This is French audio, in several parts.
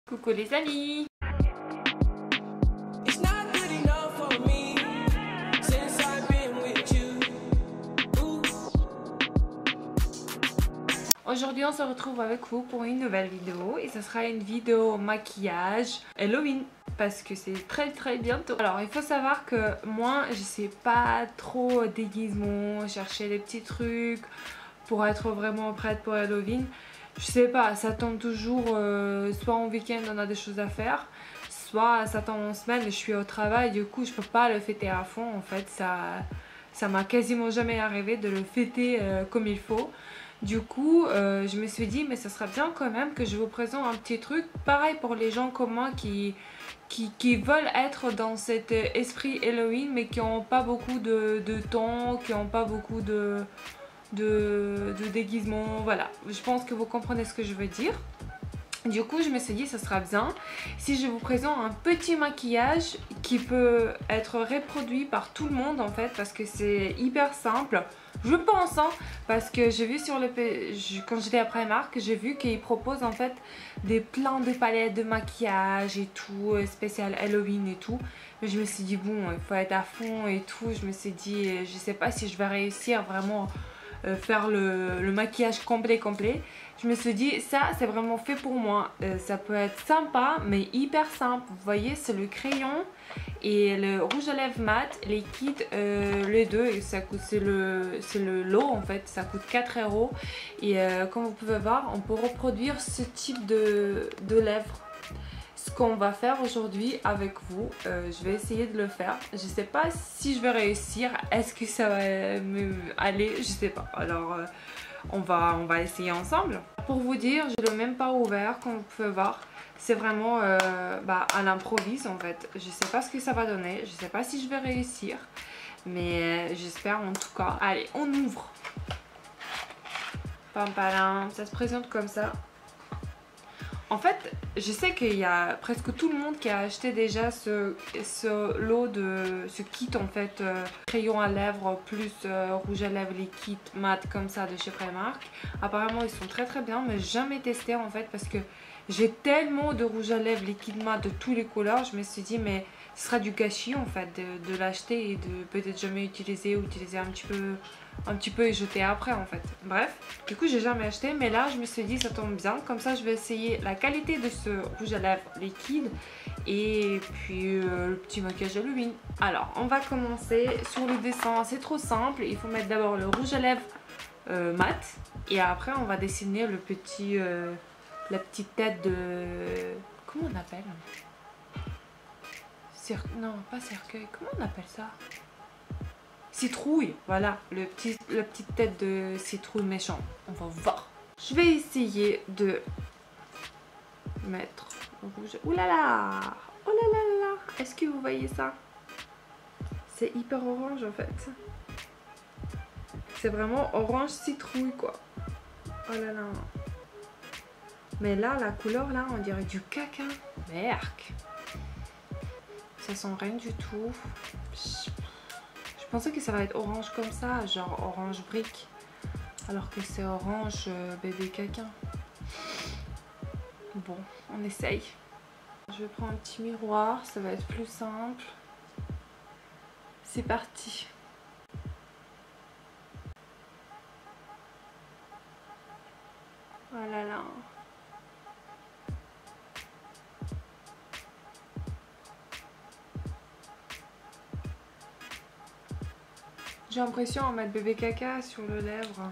Coucou les amis. Aujourd'hui on se retrouve avec vous pour une nouvelle vidéo et ce sera une vidéo maquillage Halloween parce que c'est très bientôt. Alors il faut savoir que moi je sais pas trop déguisement, chercher des petits trucs pour être vraiment prête pour Halloween. Je sais pas, ça tombe toujours soit en week-end on a des choses à faire, soit ça tombe en semaine et je suis au travail, du coup je peux pas le fêter à fond en fait, ça m'a quasiment jamais arrivé de le fêter comme il faut. Du coup je me suis dit mais ça sera bien quand même que je vous présente un petit truc pareil pour les gens comme moi qui veulent être dans cet esprit Halloween mais qui n'ont pas beaucoup de temps, qui n'ont pas beaucoup de déguisement. Voilà, je pense que vous comprenez ce que je veux dire. Du coup je me suis dit ça sera bien si je vous présente un petit maquillage qui peut être reproduit par tout le monde en fait, parce que c'est hyper simple je pense hein, parce que j'ai vu sur le quand j'étais à Primark, j'ai vu qu'ils proposent en fait plein de palettes de maquillage et tout, spécial Halloween et tout. Mais je me suis dit bon il faut être à fond et tout, je me suis dit je sais pas si je vais réussir vraiment faire le maquillage complet. Je me suis dit ça c'est vraiment fait pour moi, ça peut être sympa mais hyper simple. Vous voyez c'est le crayon et le rouge à lèvres mat liquide, les deux, et ça coûte, c'est le lot en fait, ça coûte 4 € et comme vous pouvez voir on peut reproduire ce type de lèvres. Ce qu'on va faire aujourd'hui avec vous, je vais essayer de le faire. Je sais pas si je vais réussir, est-ce que ça va me aller, je sais pas. Alors on va essayer ensemble. Pour vous dire, je l'ai même pas ouvert comme vous pouvez voir. C'est vraiment à l'improviste en fait. Je sais pas ce que ça va donner, je sais pas si je vais réussir. Mais j'espère en tout cas. Allez, on ouvre. Pam palam, ça se présente comme ça. En fait, je sais qu'il y a presque tout le monde qui a acheté déjà ce lot de ce kit en fait, crayon à lèvres plus rouge à lèvres liquide mat comme ça de chez Primark. Apparemment ils sont très bien, mais jamais testé en fait parce que j'ai tellement de rouge à lèvres liquide mat de tous les couleurs. Je me suis dit mais ce sera du gâchis en fait de l'acheter et de peut-être jamais utiliser ou utiliser un petit peu et jeter après en fait. Bref, du coup j'ai jamais acheté, mais là je me suis dit ça tombe bien, comme ça je vais essayer la qualité de ce rouge à lèvres liquide et puis le petit maquillage Halloween. Alors on va commencer sur le dessin, c'est trop simple, il faut mettre d'abord le rouge à lèvres mat et après on va dessiner le petit la petite tête de... comment on appelle? Non pas cercueil, comment on appelle ça? Citrouille, voilà, la petite tête de citrouille méchant. On va voir. Je vais essayer de mettre le rouge. Ouh là là, oh là là là, est-ce que vous voyez ça? C'est hyper orange en fait. C'est vraiment orange citrouille quoi. Oh là là. Mais là, la couleur là, on dirait du caca. Merc. Ça sent rien du tout. Je pensais que ça va être orange comme ça, genre orange brique, alors que c'est orange bébé caca. Bon, on essaye. Je vais prendre un petit miroir, ça va être plus simple. C'est parti. Voilà là. J'ai l'impression de mettre bébé caca sur le lèvre.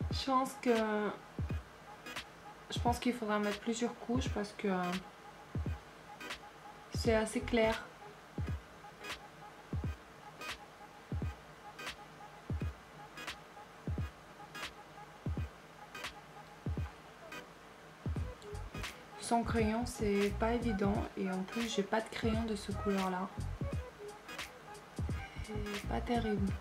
Je pense qu'il faudra mettre plusieurs couches parce que c'est assez clair. Sans crayon c'est pas évident et en plus j'ai pas de crayon de ce couleur là. C'est pas terrible.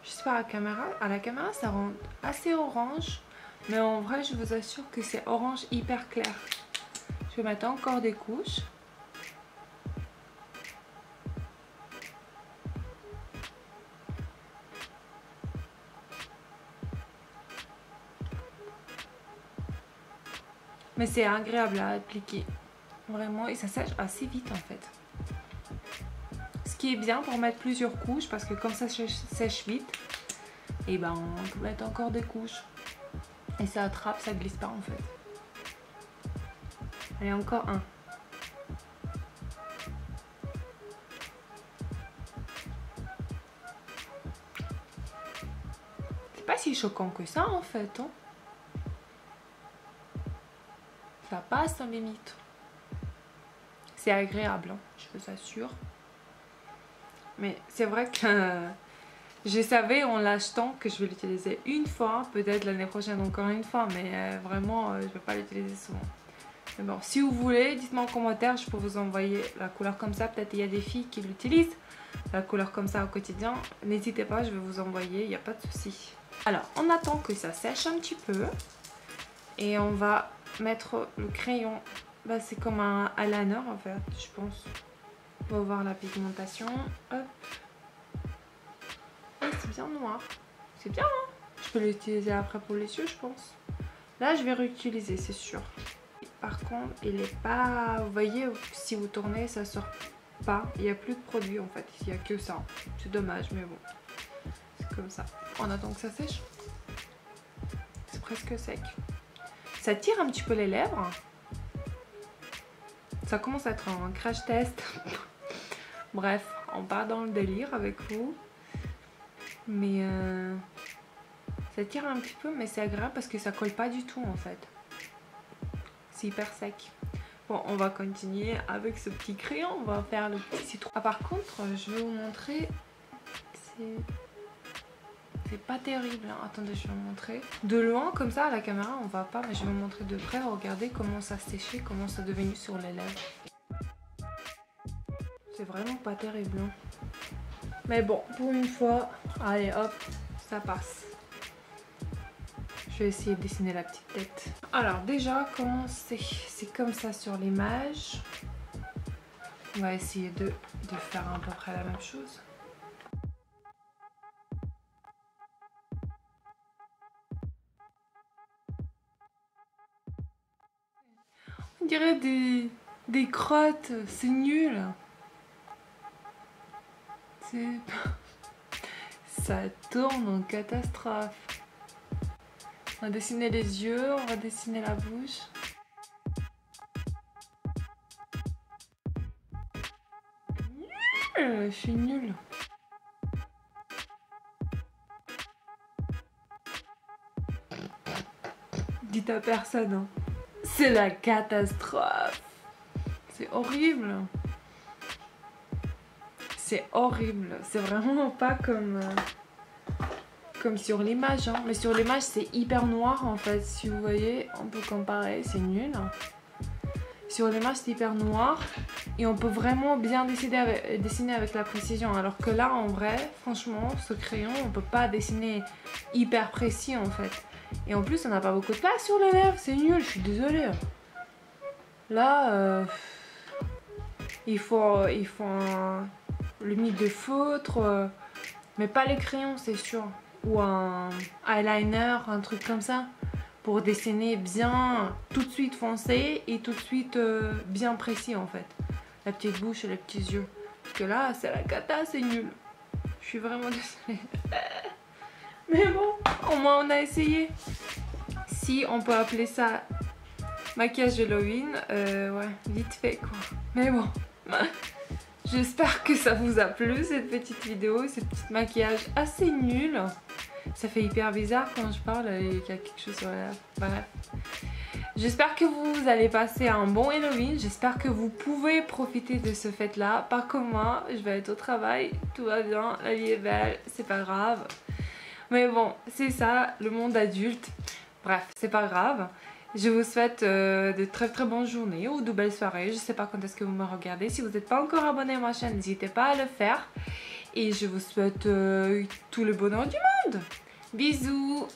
Je sais pas, à la caméra ça rend assez orange, mais en vrai je vous assure que c'est orange hyper clair. peux mettre encore des couches. Mais c'est agréable à appliquer, vraiment, et ça sèche assez vite en fait. Ce qui est bien pour mettre plusieurs couches, parce que comme ça sèche vite, et ben on peut mettre encore des couches. Et ça attrape, ça glisse pas en fait. Allez, encore un. C'est pas si choquant que ça en fait, hein. Ça passe sans limite. C'est agréable, hein, je vous assure. Mais c'est vrai que je savais en l'achetant que je vais l'utiliser une fois, peut-être l'année prochaine encore une fois, mais vraiment je ne vais pas l'utiliser souvent. Mais bon, si vous voulez, dites-moi en commentaire, je peux vous envoyer la couleur comme ça. Peut-être il y a des filles qui l'utilisent, la couleur comme ça au quotidien. N'hésitez pas, je vais vous envoyer, il n'y a pas de souci. Alors, on attend que ça sèche un petit peu. Et on va mettre le crayon. Bah, c'est comme un eyeliner en fait, je pense. On va voir la pigmentation. Hop. Ah, c'est bien noir. C'est bien, hein. Je peux l'utiliser après pour les yeux, je pense. Là, je vais réutiliser, c'est sûr. Par contre, il est pas... Vous voyez, si vous tournez, ça sort pas. Il n'y a plus de produit en fait. Il n'y a que ça. C'est dommage, mais bon. C'est comme ça. On attend que ça sèche. C'est presque sec. Ça tire un petit peu les lèvres. Ça commence à être un crash test. Bref, on part dans le délire avec vous. Mais ça tire un petit peu, mais c'est agréable parce que ça colle pas du tout en fait. C'est hyper sec. Bon, on va continuer avec ce petit crayon. On va faire le petit citron. Ah, par contre, je vais vous montrer. C'est pas terrible, hein. Attendez, je vais vous montrer. De loin, comme ça, à la caméra, on voit pas, mais je vais vous montrer de près. Regardez comment ça séchait, comment ça est devenu sur les lèvres. C'est vraiment pas terrible, hein. Mais bon, pour une fois, allez hop, ça passe. Je vais essayer de dessiner la petite tête. Alors déjà, comment c'est comme ça sur l'image. On va essayer de faire à peu près la même chose. On dirait des crottes, c'est nul. Ça tourne en catastrophe. On va dessiner les yeux, on va dessiner la bouche. Nul, je suis nulle. Dites à personne, hein. C'est la catastrophe. C'est horrible. C'est horrible. C'est vraiment pas comme sur l'image, hein. Mais sur l'image, c'est hyper noir en fait. Si vous voyez, on peut comparer. C'est nul. Sur l'image, c'est hyper noir. Et on peut vraiment bien dessiner avec la précision. Alors que là, en vrai, franchement, ce crayon, on peut pas dessiner hyper précis en fait. Et en plus, on n'a pas beaucoup de place sur les lèvres. C'est nul, je suis désolée. Là, il faut limite de feutre, mais pas les crayons, c'est sûr. Ou un eyeliner, un truc comme ça. Pour dessiner bien, tout de suite foncé et tout de suite bien précis en fait. La petite bouche et les petits yeux. Parce que là, c'est la cata, c'est nul. Je suis vraiment désolée. Mais bon, au moins on a essayé. Si on peut appeler ça maquillage Halloween, ouais, vite fait quoi. Mais bon, j'espère que ça vous a plu cette petite vidéo, ce petit maquillage assez nul. Ça fait hyper bizarre quand je parle et qu'il y a quelque chose sur la lèvre. Bref. J'espère que vous allez passer un bon Halloween. J'espère que vous pouvez profiter de ce fête-là. Pas comme moi, je vais être au travail. Tout va bien, la vie est belle, c'est pas grave. Mais bon, c'est ça, le monde adulte. Bref, c'est pas grave. Je vous souhaite de très bonnes journées ou de belles soirées. Je sais pas quand est-ce que vous me regardez. Si vous n'êtes pas encore abonné à ma chaîne, n'hésitez pas à le faire. Et je vous souhaite tout le bonheur du monde. Bisous.